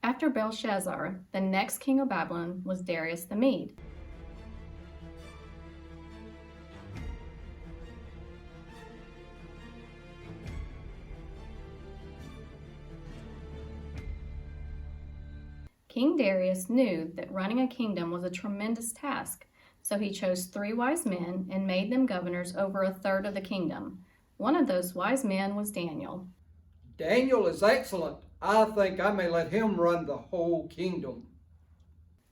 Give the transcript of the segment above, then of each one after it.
After Belshazzar, the next king of Babylon was Darius the Mede. King Darius knew that running a kingdom was a tremendous task, so he chose 3 wise men and made them governors over a third of the kingdom. One of those wise men was Daniel. Daniel is excellent. I think I may let him run the whole kingdom.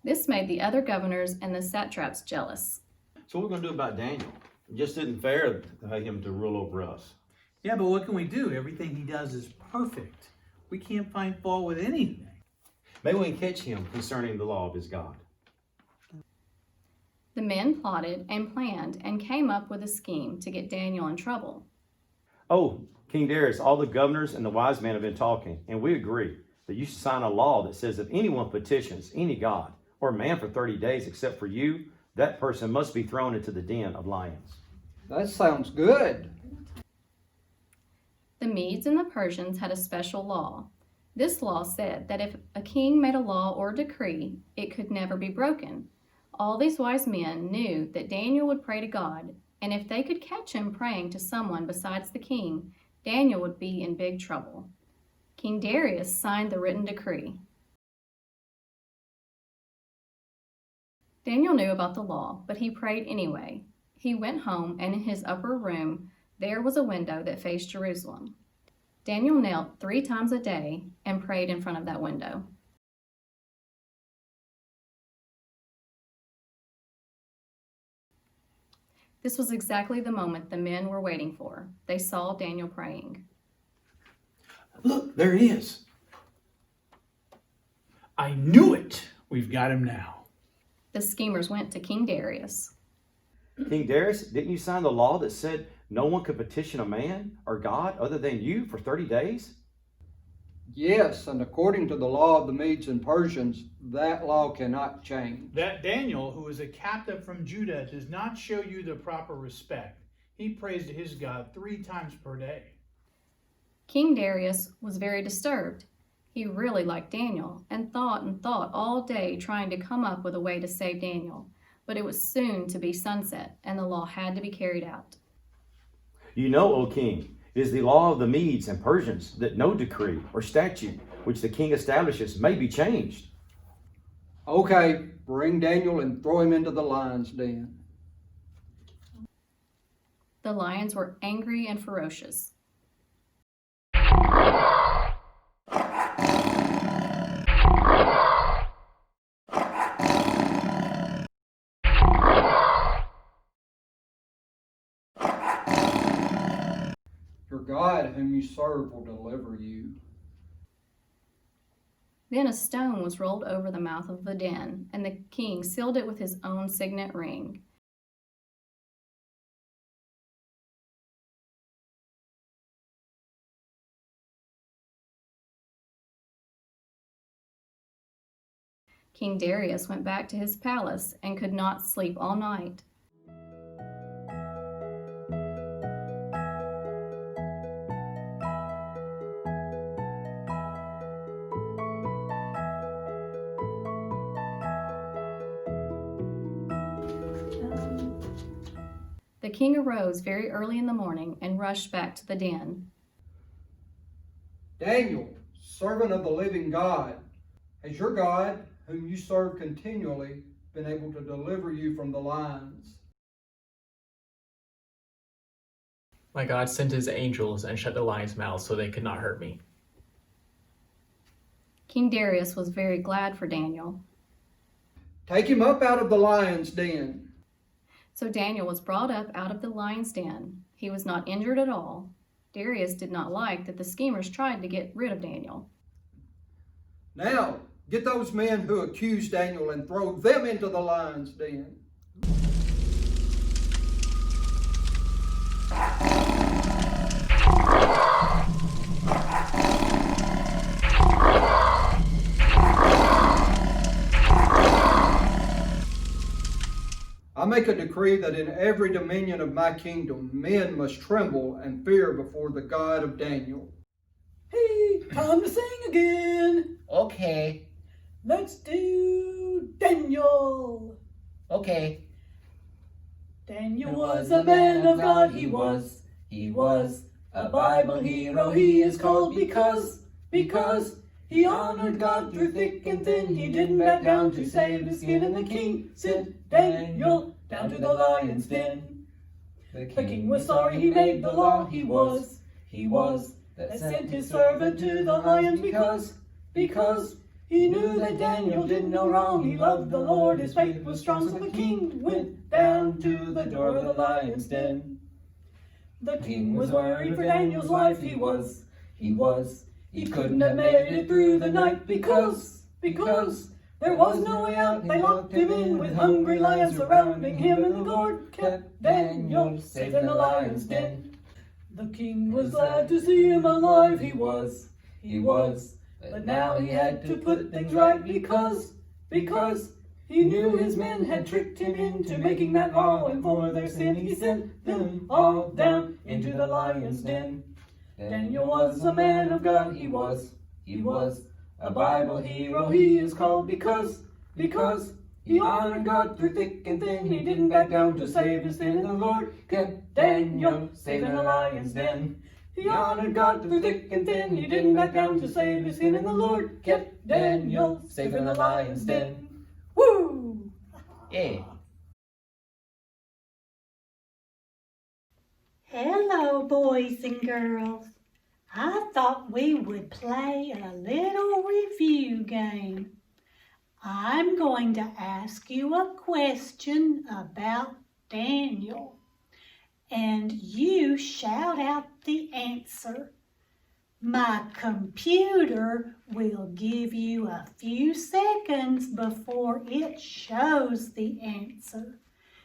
This made the other governors and the satraps jealous. So what are we going to do about Daniel? It just isn't fair to have him to rule over us. Yeah, but what can we do? Everything he does is perfect. We can't find fault with anything. Maybe we can catch him concerning the law of his God. The men plotted and planned and came up with a scheme to get Daniel in trouble. Oh, King Darius, all the governors and the wise men have been talking, and we agree that you should sign a law that says if anyone petitions any god or man for 30 days except for you, that person must be thrown into the den of lions. That sounds good. The Medes and the Persians had a special law. This law said that if a king made a law or decree, it could never be broken. All these wise men knew that Daniel would pray to God, and if they could catch him praying to someone besides the king, Daniel would be in big trouble. King Darius signed the written decree. Daniel knew about the law, but he prayed anyway. He went home, and in his upper room, there was a window that faced Jerusalem. Daniel knelt 3 times a day and prayed in front of that window. This was exactly the moment the men were waiting for. They saw Daniel praying. Look, there he is. I knew it! We've got him now. The schemers went to King Darius. King Darius, didn't you sign the law that said no one could petition a man or God other than you for 30 days? Yes, and according to the law of the Medes and Persians, that law cannot change. That Daniel, who is a captive from Judah, does not show you the proper respect. He prays to his God 3 times per day. King Darius was very disturbed. He really liked Daniel and thought all day trying to come up with a way to save Daniel. But it was soon to be sunset, and the law had to be carried out. You know, O king, it is the law of the Medes and Persians that no decree or statute which the king establishes may be changed. Okay, bring Daniel and throw him into the lion's den. The lions were angry and ferocious. Your God, whom you serve, will deliver you. Then a stone was rolled over the mouth of the den, and the king sealed it with his own signet ring. King Darius went back to his palace and could not sleep all night. The king arose very early in the morning and rushed back to the den. Daniel, servant of the living God, has your God, whom you serve continually, been able to deliver you from the lions? My God sent his angels and shut the lions' mouths so they could not hurt me. King Darius was very glad for Daniel. Take him up out of the lion's den. So Daniel was brought up out of the lion's den. He was not injured at all. Darius did not like that the schemers tried to get rid of Daniel. Now, get those men who accused Daniel and throw them into the lion's den. I make a decree that in every dominion of my kingdom, men must tremble and fear before the God of Daniel. Hey, time to sing again. Okay, Let's do Daniel. okay. Daniel was a man of God, he was a Bible hero. He is called because he honored God through thick and thin. He didn't back down to save his skin, and the king sent Daniel down to the lion's den. The king was sorry he made the law. He was that sent his servant to the lions because he knew that Daniel did no wrong. He loved the Lord, his faith was strong. So the king went down to the door of the lion's den. The king was worried for Daniel's life. He couldn't have made it through the night because there was no way out. They locked him in with hungry lions surrounding him, and the Lord kept Daniel safe in the lion's den. The king was glad to see him alive. He was, but now he had to put things right because he knew his men had tricked him into making that law, and for their sin he sent them all down into the lion's den. Daniel was a man of God. He was a Bible hero. He is called because he honored God through thick and thin. He didn't back down to save his sin, and the Lord kept Daniel safe in the lion's den. He honored God through thick and thin. He didn't back down to save his skin, and the Lord kept Daniel safe in the lion's den. Woo! Yeah. Hello, boys and girls. I thought we would play a little review game. I'm going to ask you a question about Daniel, and you shout out the answer. My computer will give you a few seconds before it shows the answer.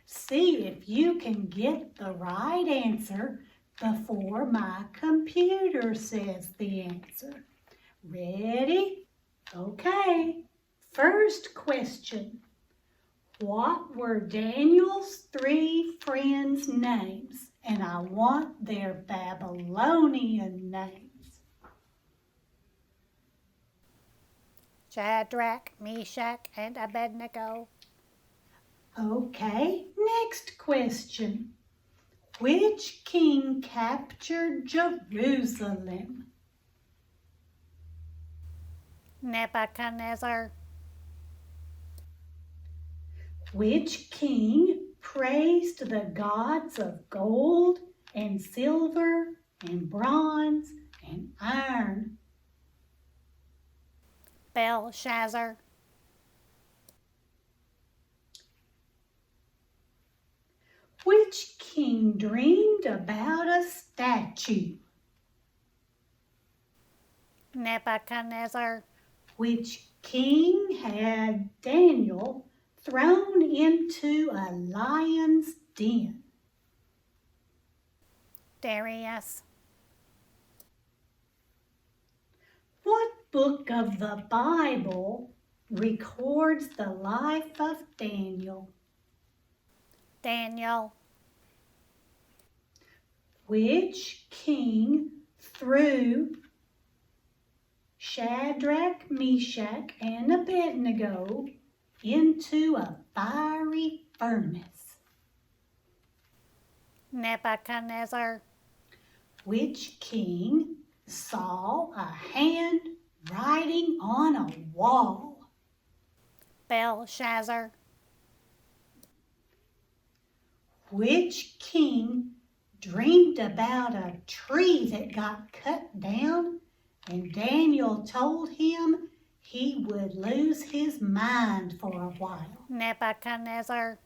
See if you can get the right answer before my computer says the answer. Ready? Okay. First question. What were Daniel's 3 friends' names? And I want their Babylonian names. Shadrach, Meshach, and Abednego. Okay, next question. Which king captured Jerusalem? Nebuchadnezzar. Which king praised the gods of gold and silver and bronze and iron? Belshazzar. Which king dreamed about a statue? Nebuchadnezzar. Which king had Daniel thrown into a lion's den? Darius. What book of the Bible records the life of Daniel? Daniel. Which king threw Shadrach, Meshach, and Abednego into a fiery furnace? Nebuchadnezzar. Which king saw a hand writing on a wall? Belshazzar. Which king dreamed about a tree that got cut down, and Daniel told him he would lose his mind for a while? Nebuchadnezzar.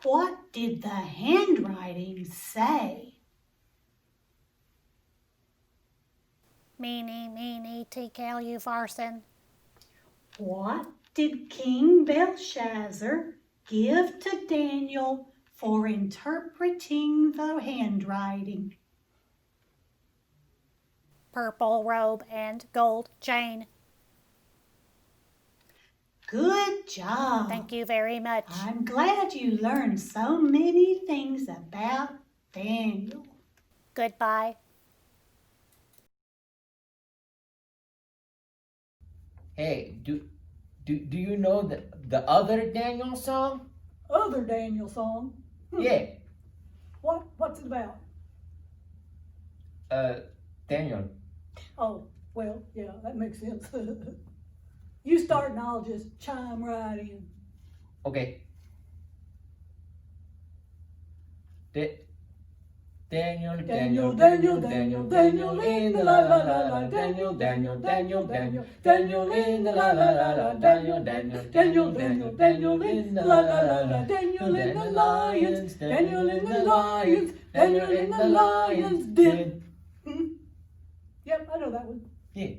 What did the handwriting say? Meeny, meeny, tekel, upharsin. What did King Belshazzar give to Daniel for interpreting the handwriting? Purple robe and gold chain. Good job. Thank you very much. I'm glad you learned so many things about Daniel. goodbye. Hey, do you know the other Daniel song? Other Daniel song? Yeah. What's it about? Daniel. Oh, well, yeah, that makes sense. You start and I'll just chime right in. Okay. Daniel, Daniel, Daniel, Daniel, Daniel in the la la la la, Daniel, Daniel, Daniel, Daniel, Daniel in the la la la la, Daniel, Daniel, Daniel, Daniel, Daniel in the la la la la, Daniel in the lions, Daniel in the lions, Daniel in the lions den. Yep, I know that one. Yeah.